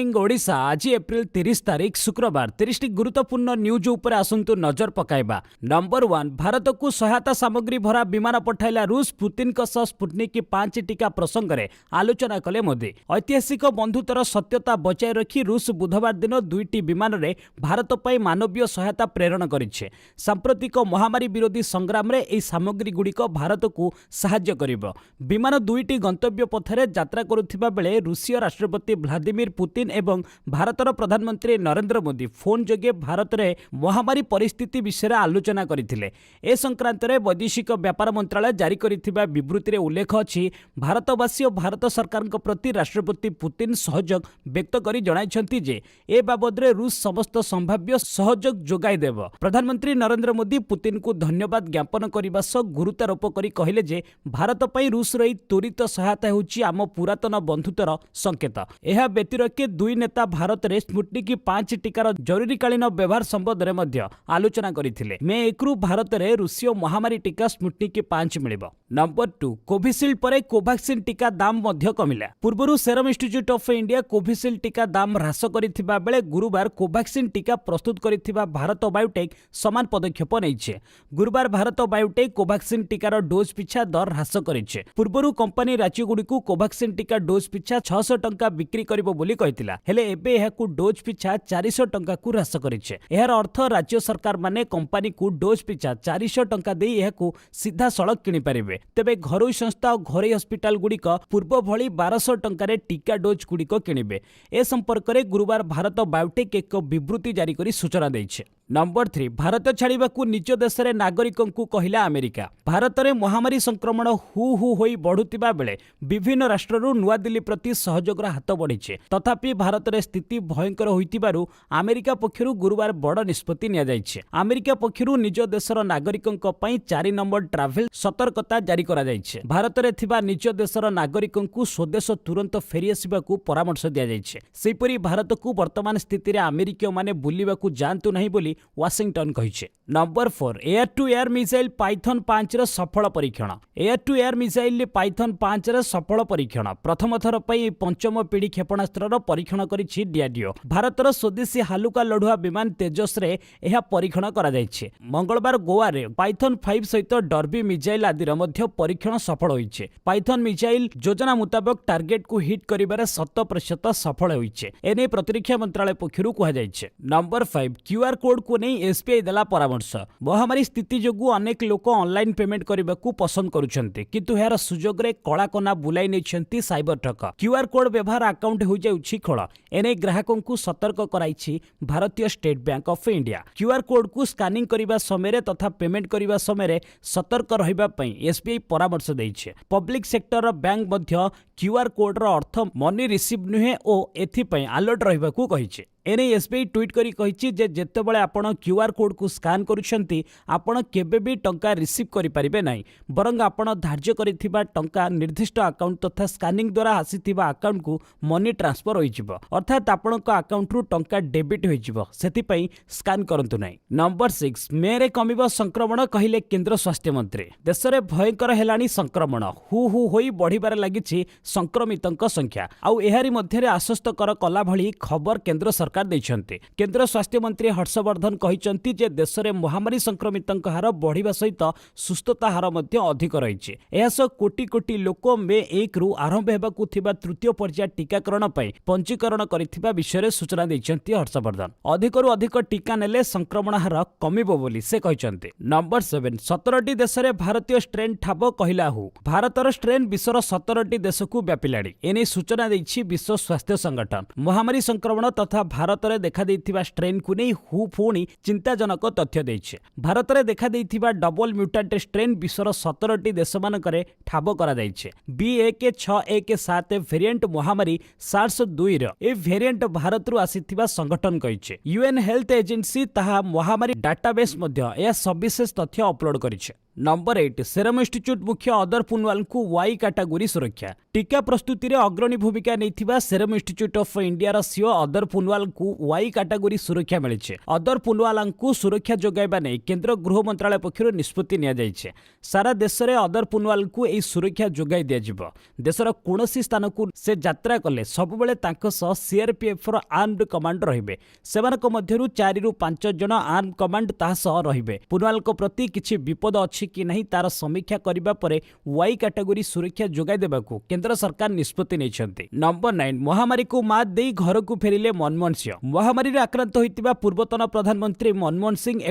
ओडिशा आज एप्रिल 30 तारिख शुक्रवार 30 गुरुत्वपूर्ण न्यूज उपर आसंतु नजर पकाइबा। नंबर 1 भारत को सहायता सामग्री भरा विमान पठाइला रूस। पुतिन सह स्पुटनिक 5 टीका प्रसंग में आलोचना कले मोदी। ऐतिहासिक बंधुत्वर सत्यता बचाई रखी रूस बुधवार दिन 2टी विमान में भारत पर मानवीय सहायता प्रेरण करिछे। सांप्रतिक महामारी विरोधी संग्राम में यह सामग्री गुड़िक भारत को साहाय्य करिबो। विमान 2टी गंतव्य पथरे यात्रा करुथिबा बेले रूसीय राष्ट्रपति व्लादिमीर पुतिन एवं भारतर प्रधानमंत्री नरेंद्र मोदी फोन जोगे भारत में महामारी परिस्थिति विषय आलोचना करथिले। ए संक्रांत में वैदेशिक व्यापार मंत्रालय जारी करिथिबा विवृत्ति उल्लेख अछि। भारतवासी और भारत सरकार प्रति राष्ट्रपति पुतिन सहयोग व्यक्त करी जणाइछन्ति जे ए बाबद रूस समस्त संभाव्य सहयोग जोगाई देव। प्रधानमंत्री नरेंद्र मोदी पुतिन को धन्यवाद ज्ञापन करने सह गुरुत्वारोप करी कहले जे भारत पई रूस रही त्वरित सहायता होछि आम पुरातन बंधुत्वर संकेत। यह व्यतिरेके दुई नेता भारत में स्पुटनिक 5 टीकार जरूरीकालीन व्यवहार संबंध में आलोचना करथिले। मे 1 रु भारत में रूसीय महामारी टीका स्पुटनिक 5 मिलिबो। नंबर 2 कोविशील्ड पर कोवैक्सीन टीका दाम मध्य कमिला। पूर्व serum institute of India Covishield टीका दाम ह्रास करथिबा बेले गुरुवार कोवैक्सीन टीका प्रस्तुत करथिबा भारत बायोटेक समान पदक्षेप नैछे। गुरुवार भारत बायोटेक कोवैक्सीन टीकार डोज पिछा दर ह्रास करिछे। पूर्व कंपनी राज्यगुड़िक कोवैक्सीन टीका डोज पिछा 600 टंका बिक्री करिबो बोली कहितिला। हेले एबे एहाकु डोज पिछा 400 टंका को ह्रास करिछे। एहार अर्थ राज्य सरकार माने कंपनी को डोज पिछा 400 टंका देई एहाकु सीधा सड़क किनि पारिबे। तेबे घरोई संस्था और घरोई हस्पिटाल गुड़िक पूर्व भली 1200 टंका टीका डोज गुड़िक किणिबे। ए संपर्क में गुरुवार भारत बायोटेक एक विवृत्ति जारी करी सूचना देइछे। नंबर 3 भारत छाड़िबाकू निज देश रे नागरिकों को कहिला अमेरिका। भारत में महामारी संक्रमण हु हु होई बढ़ुतिबा बेले विभिन्न राष्ट्ररू नुआ दिल्ली प्रति सहयोगर हाथ बढ़िछे। तथापि भारत में स्थिति भयंकर होइतिबारु अमेरिका पक्षरु गुरुवार बड़ निष्पत्ति निया जाइछे। अमेरिका पक्षरु निज देशर नागरिकों पई 4 नंबर ट्रैवल सतर्कता जारी करा जाइछे। भारत में थिबा निज देशर नागरिकों को स्वदेश तुरंत फेरी आसिबाकू परामर्श दिया जाइछे। सेहिपरि भारत को वर्तमान स्थिति रे अमेरिकीय माने बुलिबाकू जानतु नहीं बोली वाशिंगटन कहिछे। Number 4 air to air missile python 5 र सफल परीक्षण। Air to air missile python 5 र सफल परीक्षण प्रथम थर पई पंचम पीढ़ी क्षेपणास्त्र परीक्षण करिछि डीआरडीओ। भारतर स्वदेशी हालुका लढुआ विमान तेजस रे एहा परीक्षण करा जाइछे। मंगलवार गोवा रे पाइथन 5 सहित डर्बी मिसाइल आदिर मध्य परीक्षण सफल होइछे। पाइथन मिसाइल योजना मुताबिक टार्गेट को हिट करिबार 100% सफल होइछे। एने प्रतिरक्षा मंत्रालय पक्षरु कहा जाइछे। नंबर 5 क्यूआर कोड को नहीं एसबीआई देला परामर्श। महामारी स्थिति जोगु अनेक लोक ऑनलाइन पेमेंट करने को पसंद करुछन्ते, किंतु यार सुजोग रे कला कना बुलाई नेछन्ती साइबर ठक। क्यूआर कोड व्यवहार अकाउंट हो जाउछि खोल। एने ग्राहकों को सतर्क कराइछि भारतीय state bank of India. QR code को स्कैनिंग करिबा समय तथा पेमेंट करिबा समय सतर्क रहिबा पई एसबीआई परामर्श दैछे। पब्लिक सेक्टर बैंक मध्य क्यूआर कोड रो अर्थ मनी रिसीव नुहे ओ एथि पई अलर्ट रहिबा को कहिछे। एने एसबीआई ट्वीट करी कहिछि जे जेतेबेले आपण क्यूआर कोड को स्कैन करुछन्ती आपण केबे भी टंका रिसीव करि परिबे नाही, बरंग आपण धार्य करिथिबा टंका निर्दिष्ट अकाउंट तथा स्कैनिंग द्वारा आसीथिबा अकाउंट को मनी ट्रांसफर होइजिबो। अर्थात आपणक अकाउंट रु टंका डेबिट होइजिबो, सेति पई स्कैन करंतु नाही। नंबर 6 मे रे कमिबो संक्रमण कहिले केंद्र स्वास्थ्य मंत्री। देश रे भयंकर हेलानी संक्रमण हु हु होई बढ़िबार लागिछि संक्रमितंक संख्या। आउ एहारी मध्यरे आश्वस्तकर कला भली खबर केंद्र सरकार दैछन्ते। केंद्र स्वास्थ्य मंत्री हर्षवर्धन कहिसन्ति जे देश में महामारी संक्रमितंक हार बढ़िबा सहित सुस्थता हार मध्य अधिक रहिछे। एहास कोटी कोटी लोक मे 1 रु आरंभ हेबाकू थिबा तृतीय पर्याय टीकाकरण पई पंजीकरण करिथिबा विषय सूचना दैछन्ति हर्षवर्धन। अधिकरु अधिक टीका नेले संक्रमण हार कमिबो बोली से कहिसन्ते। नंबर 7 17टी देश में भारतीय स्ट्रेन ठाब कहिला हु। भारतर स्ट्रेन विश्वर 17टी देश को व्यापिलाड़ी। एने सूचना दैछि विश्व स्वास्थ्य संगठन। महामारी संक्रमण तथा भारत में देखा देइथिबा स्ट्रेन को नहीं हु पुणी चिंताजनक तथ्य देइछे। भारत में देखा देइथिबा डबल म्यूटेंट स्ट्रेन विश्वर 17टी देश मानकरे ठाब करा जाइछे। B1617 वेरिएंट महामारी SARS-2 र ए वेरिएंट भारत रु आसीथिबा संगठन कहिछे। यूएन हेल्थ एजेंसी ताहा महामारी डाटाबेस मध्य या सविशेष तथ्य अपलोड करिछे। नंबर 8 सेरम इंस्टीट्यूट मुख्य अदर पुनवाल को वाई कैटेगोरी सुरक्षा टीका प्रस्तुति रे अग्रणी भूमिका नैथिबा सेरम इंस्टीट्यूट ऑफ इंडिया रा सीओ अदर पुनवाल को वाई कैटेगोरी सुरक्षा मिली अदर पुनवाल को सुरक्षा जोगाइबा नै केंद्र गृह मंत्रालय पक्षरु निष्पत्ति निया जाइछे सारा देश रे अदर पुनवाल को एई सुरक्षा जोगाई दिया जिवो देशर कोनोसी स्थान को से यात्रा कले सब बेले तांको सह सीआरपीएफ रो आर्म्ड कमांड रहिबे सेमानक मध्यरु 4 रु 5 जन आर्म कमांड ताहा सह रहिबे पुनवाल को प्रति किछि विपद अछि कि नहीं तार समीक्षा करिबा परे वाई कैटेगोरी सुरक्षा जोगाई देबाकू केंद्र सरकार निष्पत्ति नेछन्ते नंबर 9 महामारी को मात देई घर को फेरिले मनमोहन सिंह महामारी रे आक्रांत होइतिबा पूर्वतन प्रधानमंत्री मनमोहन सिंह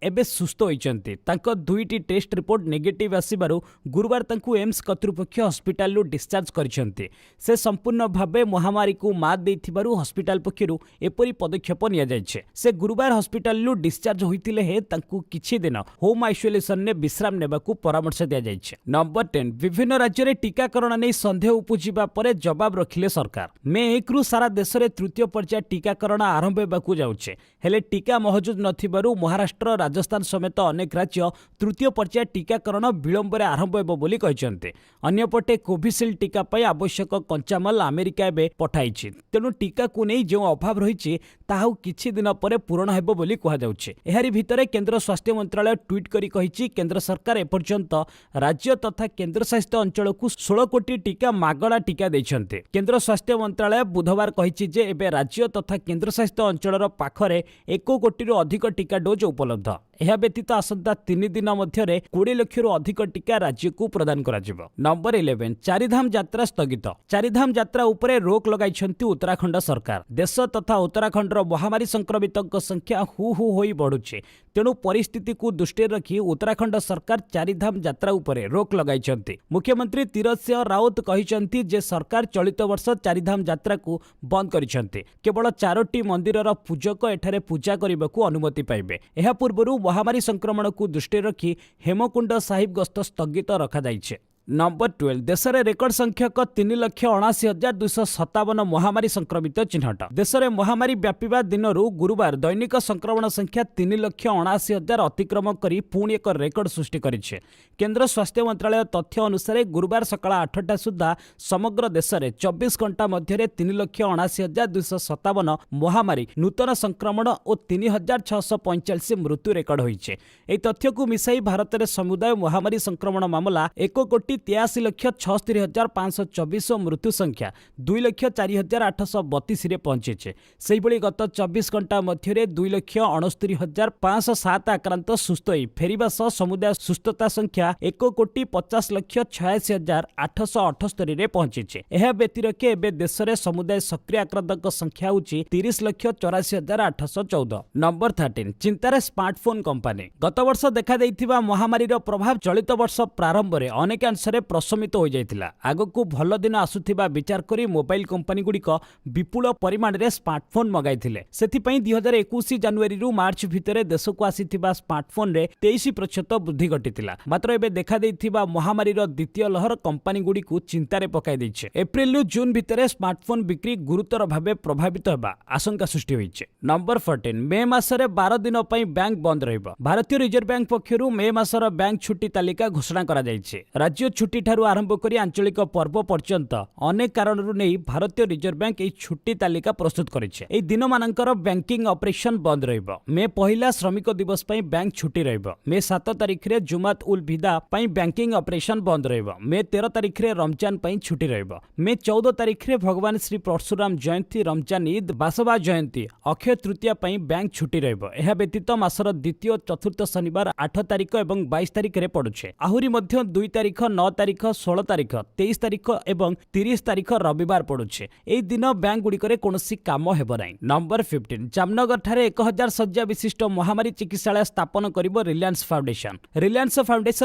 एबे सुस्थ होइचन्ते तांको दुईटी टेस्ट रिपोर्ट नेगेटिव आसीबारु गुरुवार तांको एम्स कर्तृपक्ष हॉस्पिटल लु डिस्चार्ज करिसन्ते से संपूर्ण भाबे महामारी को मात देइथिबारु हॉस्पिटल पक्षरु एपरि पदक्षेप निया जाइछे से गुरुवार हॉस्पिटल लु डिस्चार्ज होइतिले हे तांको किछि दिन होम आइसोलेशन ने विश्राम नेबाकू परामर्श दिया जाइछे नंबर 10 विभिन्न राज्य रे टीकाकरण नै संदेह उपजिबा परे जवाब रखिले सरकार मे 1 रु सारा देश रे तृतीय पर्याय टीकाकरण आरंभ हेबाकू जाउछे हेले टीका मौजूद नथिबारु महाराष्ट्र राजस्थान समेत अनेक राज्य तृतीय पर्याय टीकाकरण विलंब रे आरंभ हेबो बोली कहिसन्ते अन्यपटे कोविशील्ड टीका पय आवश्यक कच्चामाल अमेरिका एबे पठाइछि तेनु टीका को नै जो अभाव रहिछि ताहु किछि दिन परे पूर्ण हेबो बोली कहा जाउछे एहारी भितरे केंद्र स्वास्थ्य मंत्रालय ट्वीट करी कहिछि केंद्र सरकार एपर्यंत राज्य तथा केंद्र शासित अंचल को 16 कोटी टीका मागणा टीका दैछन्ते केंद्र स्वास्थ्य मंत्रालय बुधवार कहिछि जे एबे राज्य तथा केंद्र शासित अंचलर पाखरे 1 कोटी रु अधिक टीका डोज उपलब्ध एहा व्यतीत आसंता 3 दिन मध्यरे 20 लाख रु अधिक टीका राज्य को प्रदान करा जिवो नंबर 11 चारिधाम यात्रा स्थगित चारिधाम यात्रा उपरे रोक लगाइछन्ती उत्तराखंड सरकार देश तथा उत्तराखंडर महामारी संक्रमितक संख्या हु होई बढ़ुछे तेणु परिस्थिति को दृष्टि रखी उत्तराखंड सरकार चारिधाम यात्रा उपरे रोक लगाइछन्ती मुख्यमंत्री तीरथ सिंह राउत कहिछन्ती जे सरकार चलित वर्ष चारिधाम यात्रा को बंद करिछन्ती केवल 4टी मंदिरर पूजक एठारे पूजा करबाकू अनुमति पाइबे एहा पूर्वरु महामारी संक्रमण को दृष्टि रखी हेमकुंड साहिब गस्त स्थगित रखा जाइछे नंबर 12 देश में रेकर्ड संख्यक 3,79,257 महामारी संक्रमित चिन्हट देश में महामारी व्यापीवा दिनरू गुरुवार दैनिक संक्रमण संख्या 3,79,000 अतिक्रम करी पुणी एक रेकर्ड सृष्टि करिछे केंद्र स्वास्थ्य मंत्रालय तथ्य अनुसार गुरुवार सकाळ 8टा सुधा समग्र देश में 24 घंटा मध्य 3,79,257 महामारी नूतन संक्रमण और 3,645 मृत्यु रेकर्ड होइछे एही तथ्य को मिसाई भारत में समुदाय महामारी संक्रमण मामला 1,83,76,524 मृत्यु संख्या 2,04,832 रे पहुंचे से गत 24 घंटा मध्य 2,69,507 आक्रांत सुस्थ होई फेरिबा सह समुदाय सुस्थता संख्या 1,50,86,878 रे पहुंचे एहा व्यतिरेक एबे देश रे समुदाय सक्रिय आक्रांतक संख्या होची 30,84,814 नंबर 13 चिंतार स्मार्टफोन कंपनी गत वर्ष देखा देइथिबा महामारी रो प्रभाव चलित वर्ष प्रारंभ रे अनेक अंशरे प्रशमित हो जाइतिला आगकू भल दिन आसुथिबा विचार करी मोबाइल कंपनी गुड़िक विपुल परिमाण रे स्मार्टफोन मगाइथिले सेथिपई 2021 जनवरी रु मार्च भितरे देश को आसीथिबा स्मार्टफोन रे 23% वृद्धि घटितिला मात्र एबे देखा देइथिबा महामारी रो द्वितीय लहर कंपनी गुड़िक चिंतारे पकाई दैछे एप्रिल रु जून भितरे स्मार्टफोन बिक्री गुरुतर भाबे प्रभावित हेबा आशंका सृष्टि होइछे नंबर 14 मे मासरे 12 दिन पई बैंक बंद रहिबो भारतीय रिजर्व बैंक पक्षरु मे मासर बैंक छुट्टी तालिका घोषणा करा जाइछे राज्य छुट्टी ठारू आरंभ करी आंचलिक पर्व पर्यंत अनेक कारणरू नहीं भारतीय रिजर्व बैंक एई छुट्टी तालिका प्रस्तुत करिछे एई दिन मानकर बैंकिंग ऑपरेशन बंद रहिबो मे पहिला श्रमिक दिवस पई बैंक छुट्टी रहिबो मे 7 तारिख रे जुमात उल विदा पई बैंकिंग ऑपरेशन बंद रहिबो मे 13 तारिख रे रमजान पई छुट्टी रहिबो मे 14 तारिख रे भगवान श्री परशुराम जयंती रमजान ईद बासवा जयंती अक्षय तृतीया पई बैंक छुट्टी रहिबो एहा व्यतीत मासर द्वितीय चतुर्थ शनिवार 8 तारिख एवं 22 तारिख रे पडुछे आहुरी मध्य 2 तारिख 9 तारिख 16 तारिख 23 तारिख एवं 30 तारिख रविवार पड़ुछे एई दिन बैंक गुड़िकरे कोनोसी काम हेबो नाही नंबर 15 जामनगर ठारे 1000 शଯ୍ୟା विशिष्ट महामारी चिकित्सालय स्थापन करिबो रिलायंस फाउंडेशन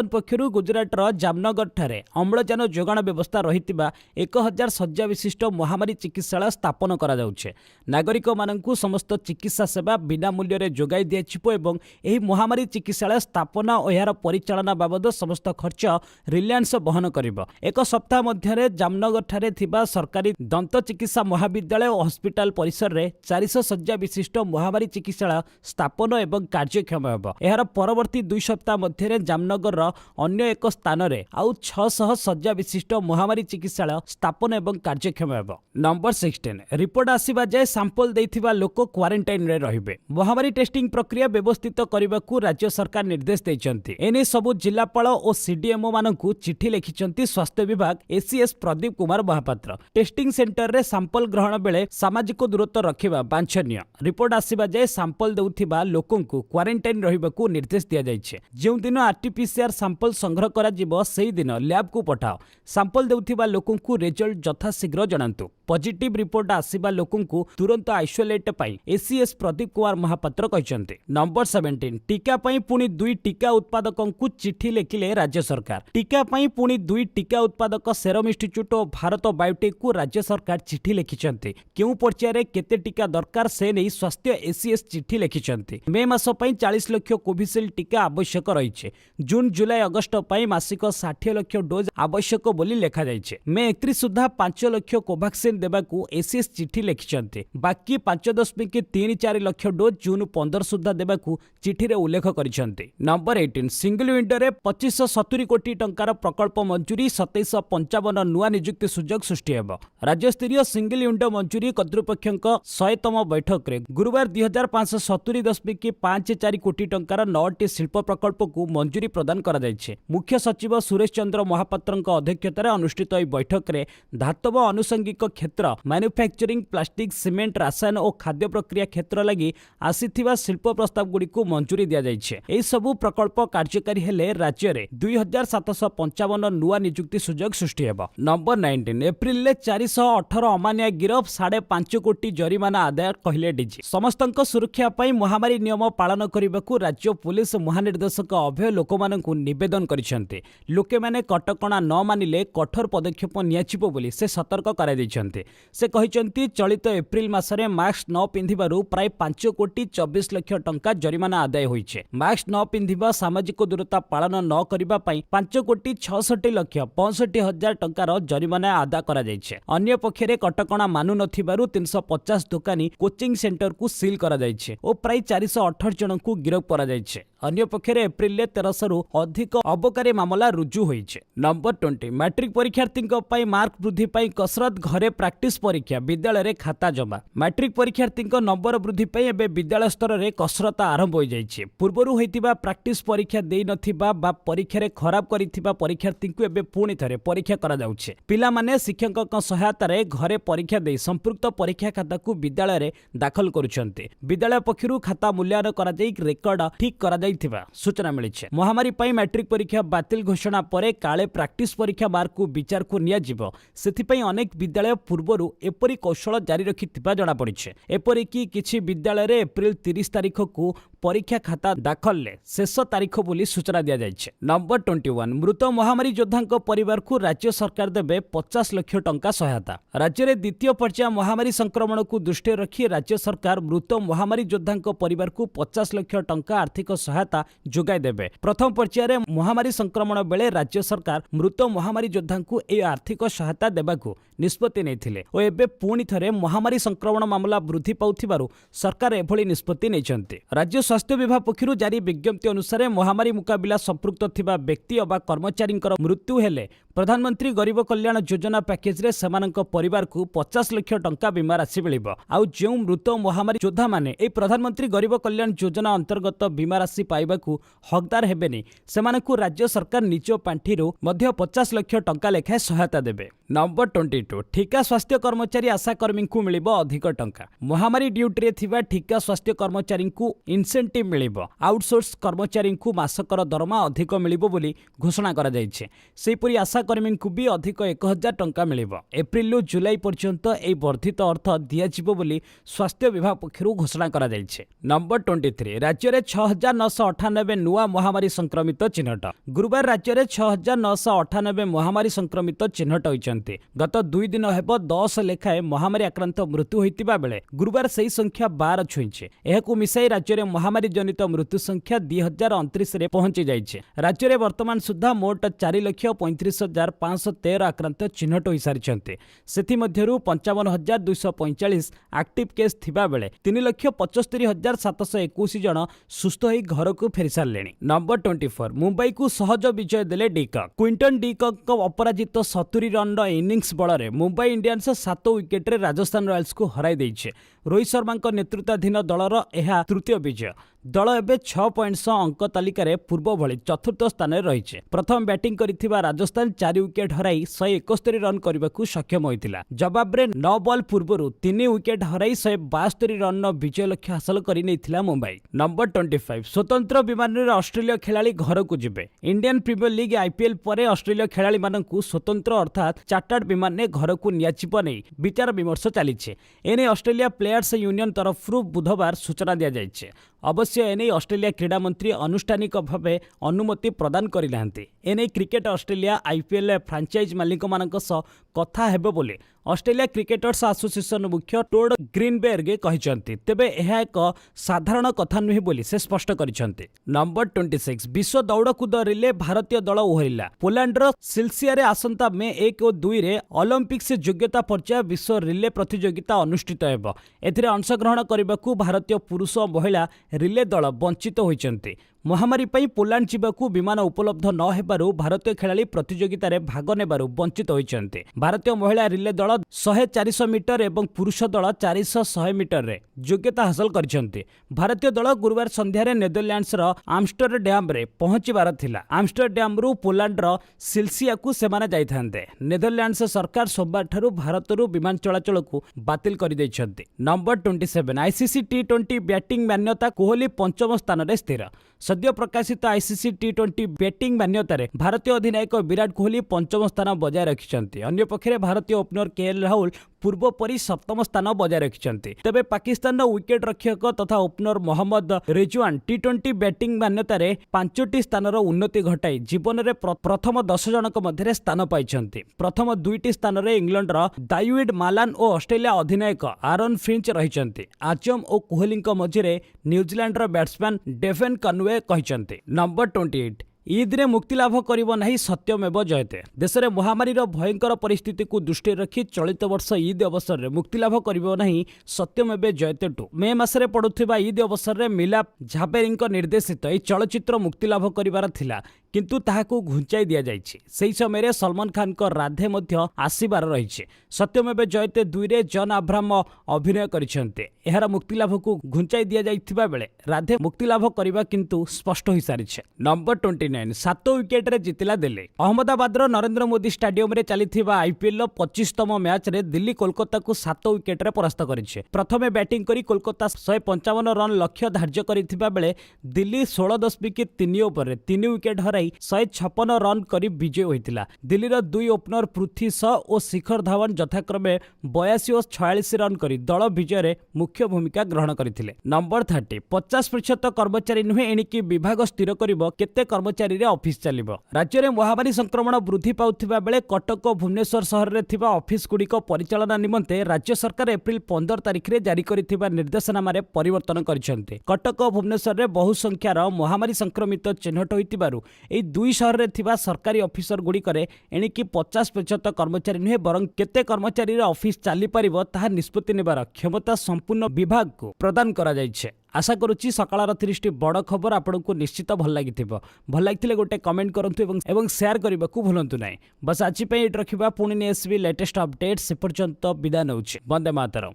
पक्षरु गुजरातर जामनगर ठारे अम्लजान जोगाण व्यवस्था रहितिबा 1000 शଯ୍ୟା विशिष्ट महामारी चिकित्सालय स्थापन करा जाउछे नागरिक माननकु समस्त चिकित्सा सेवा बिना मूल्य रे जोगाई दियाछिपो एवं एही महामारी चिकित्सालय स्थापना और यार परिचालना बाबद समस्त खर्च रिलायंस इन्ସୁରାन्स बहन करिब। एक सप्ताह मध्य जामनगर ठारे थिबा सरकारी दंत चिकित्सा महाविद्यालय और हॉस्पिटल परिसर रे 400 शଯ୍या विशिष्ट महामारी चिकित्सालय स्थापन एवं कार्यक्षम हेब। एहार परवर्ती 2 सप्ताह मध्य जामनगर अन्य एक स्थान रे आउ 600 शଯ୍या विशिष्ट महामारी चिकित्सालय स्थापन एवं कार्यक्षम हेब। नंबर 16 रिपोर्ट आसीबा जाय सैंपल देइथिबा लोक क्वारंटाइन रे रहिबे। महामारी टेस्टिंग प्रक्रिया व्यवस्थित करने राज्य सरकार निर्देश देइछन्ति। एने सबु जिलापाल और सीडीएमओ मानकु चिठी लिखिछन्ति स्वास्थ्य विभाग ACS Pradeep Kumar Mohapatra. Testing centre रे सैंपल ग्रहण बेले सामाजिक दूरत्व रखिबा बांछनीय। रिपोर्ट आसीबा जाय सैंपल देउथिबा लोकंकु क्वारंटाइन रहिबाकु निर्देश दिया जाइछे। जेउ दिन आरटीपीसीआर सैंपल संग्रह करा जिवो सेही दिन लैब को पठाओ। सैंपल देउथिबा लोकंकु रिजल्ट यथाशीघ्र जणांतु। पॉजिटिव रिपोर्ट आसीबा लोकंकु तुरंत आइसोलेट पाई एसीएस प्रदीप कुमार महापात्र कहते। नंबर 17 टीका पाई पुणी 2 टीका उत्पादकों चिठी लिखिले राज्य सरकार। टीका पाई पुणी 2 टीका उत्पादक सेरम इंस्टीट्यूट और भारत बायोटेक को राज्य सरकार चिठी लिखिछन्ति। केउ पर्याय केते टीका दरकार से नहीं स्वास्थ्य एसीएस चिठी लिखिछन्ति। मे मास पई 40 लाख कोविशील्ड टीका आवश्यक रहिछे। जून जुलाई अगस्त पई मासिक 60 लाख डोज आवश्यक बोली लेखा जाइछे। मे 31 सुधा 5 लाख कोवैक्सीन देबाकू एसीएस चिठी लिखिछन्ति। बाकी 5.34 लाख डोज जून 15 सुधा देबाकू चिठी रे उल्लेख करिछन्ति। नंबर 18 सिंगल विंडो रे 2570 कोटी टंकार प्रकल्प मंजूरी 2755 नुआ नियुक्ति सुजोग सृष्टि हेब। राज्य स्तरीय सिंगल विंडो मंजूरी कर्तृपक्षक 100तम बैठक रे गुरुवार 2570.54 कोटी टंकार 9टी शिल्प प्रकल्प को मंजूरी प्रदान करा जायछे। मुख्य सचिव सुरेश चंद्र महापात्रଙ୍କ अध्यक्षतार अनुष्ठित ଏହି बैठक रे धातव आनुषंगिक क्षेत्र मैन्युफैक्चरिंग प्लास्टिक सीमेंट रासायन और खाद्य प्रक्रिया क्षेत्र लगी आसीथिबा शिल्प प्रस्ताव गुडी को मंजूरी दिया जायछे। एही सबु प्रकल्प कार्यकारी हेले राज्य रे 2755 नुआ नियुक्ति सुजोग सृष्टि हेब। नंबर 19 एप्रिल ले 418 अमान्य गिरफ 5.5 कोटी जरिमाना आदाय कहिले डीजी। समस्तक सुरक्षा पई महामारी नियम पालन करबाकू राज्य पुलिस महानिर्देशक अभय लोकमानंकु निवेदन करिसेंते। लोके माने कटकणा न मानिले कठोर पदक्षेप नियाचिबो बोली से सतर्क करा दैछन्ते। से कहिसेंती चलित एप्रिल मासरे मास्क न पिंधिबारु प्राय 5 कोटी 24 लाख टंका जरिमाना आदाय होइछे। मास्क न पिंधिबा सामाजिक दूरता पालन न करिबा पई 5 कोटी 66 लाख 65 हजार टंकार जरिमाना आदा करा जायछे। अन्य पक्षरे कटकणा मानु नथिबारु 350 दुकानी कोचिंग सेंटर को सील करा जायछे और प्राय 418 जन को गिरफ करा जायछे। अन्य पक्षरे एप्रिल 1300 रु अधिक अबकारी मामला रुजु होइछे। नंबर 20 मैट्रिक परीक्षार्थींक पई मार्क वृद्धि पई कसरत घरे प्रैक्टिस परीक्षा विद्यालय रे खाता जमा। मैट्रिक परीक्षार्थींक नंबर वृद्धि पई एबे विद्यालय स्तर रे कसरत आरंभ होई जाइछे। पूर्वरु होइतिबा प्रैक्टिस परीक्षा देई नथिबा बा परीक्षा रे खराब करिथिबा परीक्षार्थींकु एबे पुणी थरे परीक्षा करा जाउछे। पिला माने शिक्षकक सहायता रे घरे परीक्षा देई संपुक्त परीक्षा खाता को विद्यालय रे दाखल करूछन्ते। विद्यालय पक्षरु खाता मूल्यांकन करा जाई रेकर्ड ठीक करा सूचना मिली। महामारी पई मैट्रिक परीक्षा बातिल घोषणा परे काले प्रैक्टिस परीक्षा मार्क को विचार को निया जिवो। सेथिपई अनेक विद्यालय पूर्वरु एपरी कौशल जारी रखिथिबा जणा पड़िछे। एपरी कि किछि विद्यालय रे एप्रिल 30 तारिख को परीक्षा खाता दाखल ले शेष तारिख बोली सूचना दिया जाइछे। नंबर 21 मृत महामारी योद्धांक परिवार को राज्य सरकार देबे 50 लाख टंका सहायता। राज्य रे द्वितीय पर्याय महामारी संक्रमण को दृष्टि रखी राज्य सरकार मृत महामारी योद्धांक परिवार को 50 लाख टंका आर्थिक सहायता जोगाई देबे। प्रथम पर्याय महामारी संक्रमण बेले राज्य सरकार मृत महामारी योद्धांकु ए आर्थिक सहायता देबाकू निष्पत्ति नेथिले और एबे पुणी थरे महामारी संक्रमण मामला वृद्धि पाउथिबारु सरकार एभली निष्पत्ति नेछन्ते। राज्य स्वास्थ्य विभाग पक्षरु जारी विज्ञप्ति अनुसार महामारी मुकाबिला संपृक्त थिबा व्यक्ति अबा कर्मचारींकर मृत्यु हेले प्रधानमंत्री गरीब कल्याण योजना पैकेज रे सेमानक परिवार को 50 लाख टंका बीमा राशि मिलिबो। आउ जेउ मृत महामारी योद्धा माने ए प्रधानमंत्री गरीब कल्याण योजना अंतर्गत बीमा राशि पाइबाकू हकदार हेबेनी सेमानकू राज्य सरकार निज पांठिरु मध्य 50 लाख टंका लेखाए सहायता देबे। नंबर 22 ठिका स्वास्थ्य कर्मचारी आशाकर्मी को मिलिबो अधिक टंका। महामारी ड्यूटी रे थिबा ठिका स्वास्थ्य कर्मचारी को इनसेंटिव मिलिबो। आउटसोर्स कर्मचारी को मासकर दरमा अधिक मिलिबो बोली घोषणा करा जायछे। सेपरि आशा ସ୍ୱାସ୍ଥ୍ୟକର୍ମୀ भी अधिक 1000 टंका मिलिबो। एप्रिल रु जुलाई पर्यंत ए वर्धित अर्थ दियाजिबो बोली स्वास्थ्य विभाग पक्षरु घोषणा करा जायछे। नंबर 23 राज्य रे 6998 नुआ महामारी संक्रमित चिन्हट। गुरुवार राज्य रे 6998 महामारी संक्रमित चिन्हट होइचंती। गत 2 दिन हेबो 10 लेखाए महामारी आक्रांत मृत्यु होइतिबा बेले गुरुवार सही संख्या 12 छुइछे। एहाकु मिसाई राज्य रे महामारी जनित मृत्यु संख्या 2029 रे पहुंची जाइछे। राज्य रे वर्तमान सुद्धा मोट 4,35,513 आक्रांत चिन्हट होई सारिछंती। सेथि मध्यरु 55,245 एक्टिव केस थिबा बेले 3,75,721 जन सुस्थ होई घर को फेरी सारलेनी। नंबर 24 मुंबई को सहज विजय देले डीकॉक। क्विंटन डीकॉक अपराजित 70 रन इनिंग्स बल मुंबई इंडियंस 7 विकेट रे राजस्थान रॉयल्स को हराई देइछे। रोहित शर्मा नेतृत्वाधीन दलर यह तृतीय विजय। दल एवं 6 पॉइंट अंक तालिकार पूर्व भली चतुर्थ स्थान में रही। प्रथम बैटिंग करिथिबा राजस्थान 4 विकेट हराई 171 रन करने को सक्षम होता। जवाब में 9 बॉल पूर्व 3 विकेट हराई 172 रन विजय लक्ष्य हासिल कर मुंबई। नंबर 25 स्वतंत्र विमान में ऑस्ट्रेलिया खेलाड़ी घर को जिबे। इंडियन प्रीमियर लीग आईपीएल पर ऑस्ट्रेलिया खेलाड़ी मानकु स्वतंत्र अर्थात चार्टर्ड विमान ने घर को नियाजिब नहीं विचार विमर्श चली। एने ऑस्ट्रेलिया प्लेयर्स यूनियन तरफ बुधवार सूचना दि जाइए। अवश्य एने ऑस्ट्रेलिया क्रीडा मंत्री आनुष्ठानिक भाव अनुमति प्रदान करना। एने क्रिकेट ऑस्ट्रेलिया आईपीएल फ्रांचाइज मालिक मानक कथा हेबो बोले ऑस्ट्रेलिया क्रिकेटर्स एसोसिएशन मुख्य टोड ग्रीनबेर्ग कहते। तेबे यह एक साधारण कथा नुहे बोली से स्पष्ट करिसेंती। नंबर 26 विश्व दौड़कूद रिले भारतीय दल ओहरिला। पोलैंडर सिल्सियारे आसंता मे 1 और 2 रे ओलंपिक्स योग्यता पर्याय विश्व रिले प्रतियोगिता अनुष्ठित हेबो। एथिरे अंशग्रहण करबाकू भारतीय पुरुष और महिला रिले दल वंचित होइचंती। महामारी पई पोलैंड जीवाकू विमान उपलब्ध न हेबारु भारतीय खेलाड़ी प्रतियोगिता रे भाग नेबारु वंचित होइचंती। भारतीय महिला रिले दल 100-400 मीटर एवं पुरुष दल 400-100 मीटर रे योग्यता हासिल करिसंती। भारतीय दल गुरुवार संध्या रे नेदरलैंड्स रो आम्स्टरडैम रे पहुंचीबार थिला। आम्स्टरडैम रु पोलैंड रो सिल्सिया को सेमाने जाइथांते। नेदरलैंड्स सरकार सोमवार ठारू भारत रु विमान चलाचल को बातिल कर दैछंती। नंबर 27 आईसीसी टी20 बैटिंग मान्यता कोहली 5म स्थान रे स्थिर। सद्य प्रकाशित आईसीसी टी20 बैटिंग मान्यता रे भारतीय अधिनायक विराट कोहली 5म स्थान बजाय रखिछंती। अन्य पक्षरे भारतीय ओपनर केएल राहुल पूर्व परी 7म स्थान बजाय रखिछंती। तबे पाकिस्तान विकेट रक्षक तथा ओपनर मोहम्मद रिजवान टी20 बैटिंग मान्यता रे 5टी स्थानर उन्नति घटाई जीवन रे प्रथम 10 जनक मध्य स्थान पाइछंती। प्रथम 2टी स्थान रे इंग्लैंड रो दाइविड मालान और ऑस्ट्रेलिया अधिनायक आरन फिंच रहिछंती। आजम और कोहली मझिरे न्यूजीलैंड रो बैट्समैन डेवेन कनवे कहिछंती। नंबर 28 ईद रे मुक्ति लाभ करिबो नहीं सत्यमेव जयते। देश में महामारी भयंकर परिस्थिति को दृष्टि रखी चलित वर्ष ईद अवसर में मुक्ति लाभ करिबो नहीं सत्यमेव जयते 2 मे मासरे पड़ुथिबा ईद अवसर में मिलाप झाबेरीଙ୍କ निर्देशित यह चलचित्र मुक्ति लाभ करिबार थिला किंतु ताहाकू घुंचाई दिया जाइछि। सेही समय सलमान खान को राधे मध्य आसीबार रहिछि। सत्यमेव जयते 2 रे जॉन अब्राहम अभिनय करिसेंते। एहार मुक्ति लाभ को घुंचाई दिया जाइथिबा बेले राधे मुक्ति लाभ करिबा किंतु स्पष्ट होई सारिछे। नंबर 29 7 विकेट रे जितिला दिल्ली। अहमदाबाद नरेंद्र मोदी स्टेडियम रे चलिथिबा आईपीएल 25तम मैच रे दिल्ली कोलकाता को 7 विकेट रे परास्त करिछे। प्रथमे बैटिंग करी कोलकाता 155 रन लक्ष्य धार्य करिथिबा बेले दिल्ली 16.3 ओवर रे 3 विकेट हराई 156 रन करी विजय होइतिला। दिल्लीर 2 ओपनर पृथ्वी शॉ और शिखर धवन यथाक्रमे 82 और 46 रन करी दल विजय रे मुख्य भूमिका ग्रहण करथिले। नंबर 30 50% कर्मचारी नुहे एणिकी विभाग स्थिर करिबो केते कर्मचारी रे ऑफिस चलिबो। राज्य रे महामारी संक्रमण वृद्धि पाउथिबा बेले कटक और भुवनेश्वर शहर रे थिबा ऑफिस गुड़िक परिचालना निमंते राज्य सरकार एप्रिल 15 तारिख रे जारी करिथिबा निर्देशनामा रे परिवर्तन करिसेंते। कटक और भुवनेश्वर रे बहु संख्यार महामारी संक्रमित चिन्हट होइतिबारु एई 2 शहर रे थिबा सरकारी ऑफिसर गुड़िक एणिकी 50% कर्मचारी नुहे बरं केते कर्मचारी रे ऑफिस चली पारिबो ताहा निष्पत्ति नेबार क्षमता संपूर्ण विभाग को प्रदान करा जाइछे। आशा करुच्ची सकाळर 30टी बड़ खबर आपको निश्चित भल लगी गोटे कमेंट करूँ एवं शेयर करने को भूलु ना। बस आज रखा पुणी एसबी लेटेस्ट अपडेट से पर्यंत विदा नौछि। वंदे मातरम।